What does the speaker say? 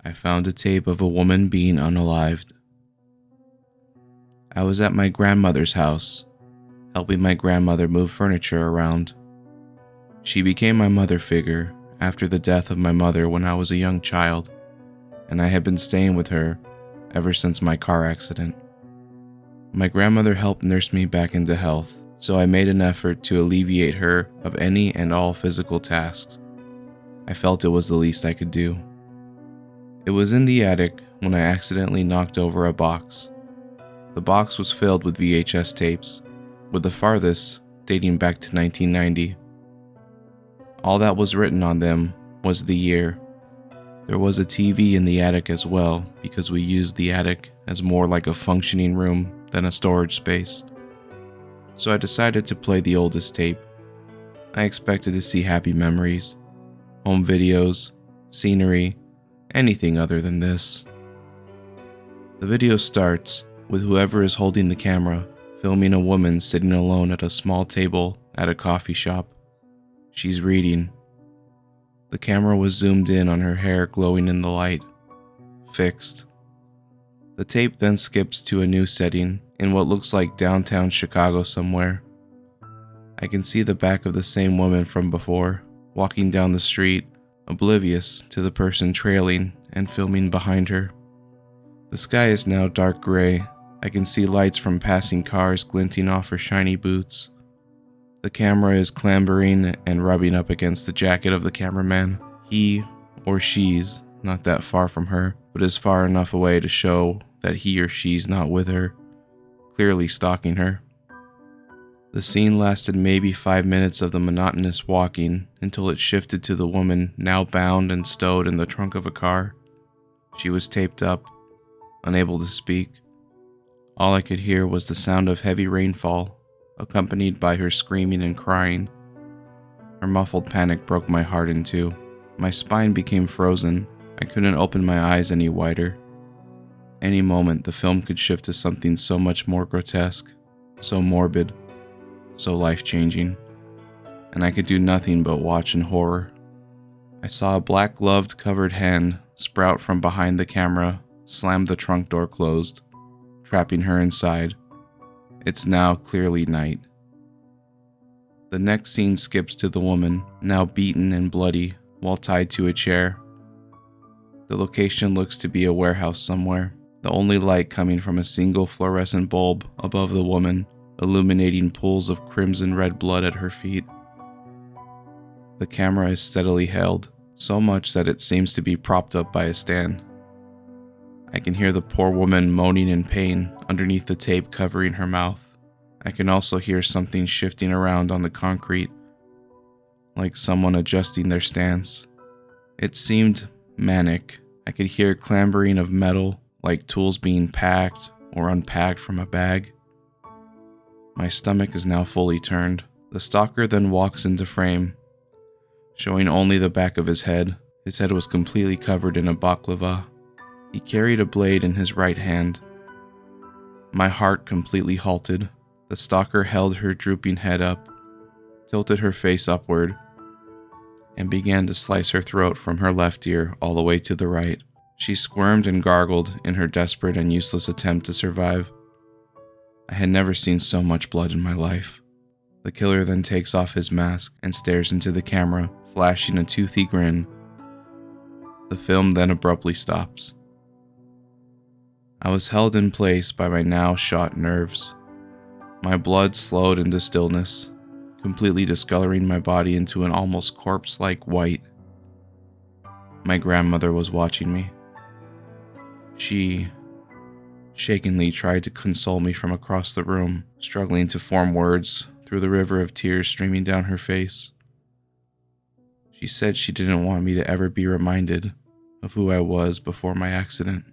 I found a tape of a woman being unalived. I was at my grandmother's house, helping my grandmother move furniture around. She became my mother figure after the death of my mother when I was a young child, and I had been staying with her ever since my car accident. My grandmother helped nurse me back into health, so I made an effort to alleviate her of any and all physical tasks. I felt it was the least I could do. It was in the attic when I accidentally knocked over a box. The box was filled with VHS tapes, with the farthest dating back to 1990. All that was written on them was the year. There was a TV in the attic as well, because we used the attic as more like a functioning room than a storage space. So I decided to play the oldest tape. I expected to see happy memories, home videos, scenery, anything other than this. The video starts with whoever is holding the camera filming a woman sitting alone at a small table at a coffee shop. She's reading. The camera was zoomed in on her hair glowing in the light. Fixed. The tape then skips to a new setting in what looks like downtown Chicago somewhere. I can see the back of the same woman from before, walking down the street, oblivious to the person trailing and filming behind her. The sky is now dark gray. I can see lights from passing cars glinting off her shiny boots. The camera is clambering and rubbing up against the jacket of the cameraman. He, or she's, not that far from her, but is far enough away to show that he or she's not with her, clearly stalking her. The scene lasted maybe 5 minutes of the monotonous walking until it shifted to the woman now bound and stowed in the trunk of a car. She was taped up, unable to speak. All I could hear was the sound of heavy rainfall, accompanied by her screaming and crying. Her muffled panic broke my heart in two. My spine became frozen. I couldn't open my eyes any wider. Any moment, the film could shift to something so much more grotesque, so morbid, so life-changing, and I could do nothing but watch in horror. I saw a black-gloved, covered hand sprout from behind the camera, slam the trunk door closed, trapping her inside. It's now clearly night. The next scene skips to the woman, now beaten and bloody, while tied to a chair. The location looks to be a warehouse somewhere, the only light coming from a single fluorescent bulb above the woman, illuminating pools of crimson red blood at her feet. The camera is steadily held, so much that it seems to be propped up by a stand. I can hear the poor woman moaning in pain underneath the tape covering her mouth. I can also hear something shifting around on the concrete, like someone adjusting their stance. It seemed manic. I could hear clambering of metal, like tools being packed or unpacked from a bag. My stomach is now fully turned. The stalker then walks into frame, showing only the back of his head. His head was completely covered in a baklava. He carried a blade in his right hand. My heart completely halted. The stalker held her drooping head up, tilted her face upward, and began to slice her throat from her left ear all the way to the right. She squirmed and gargled in her desperate and useless attempt to survive. I had never seen so much blood in my life. The killer then takes off his mask and stares into the camera, flashing a toothy grin. The film then abruptly stops. I was held in place by my now shot nerves. My blood slowed into stillness, completely discoloring my body into an almost corpse-like white. My grandmother was watching me. She shakenly tried to console me from across the room, struggling to form words through the river of tears streaming down her face. She said she didn't want me to ever be reminded of who I was before my accident.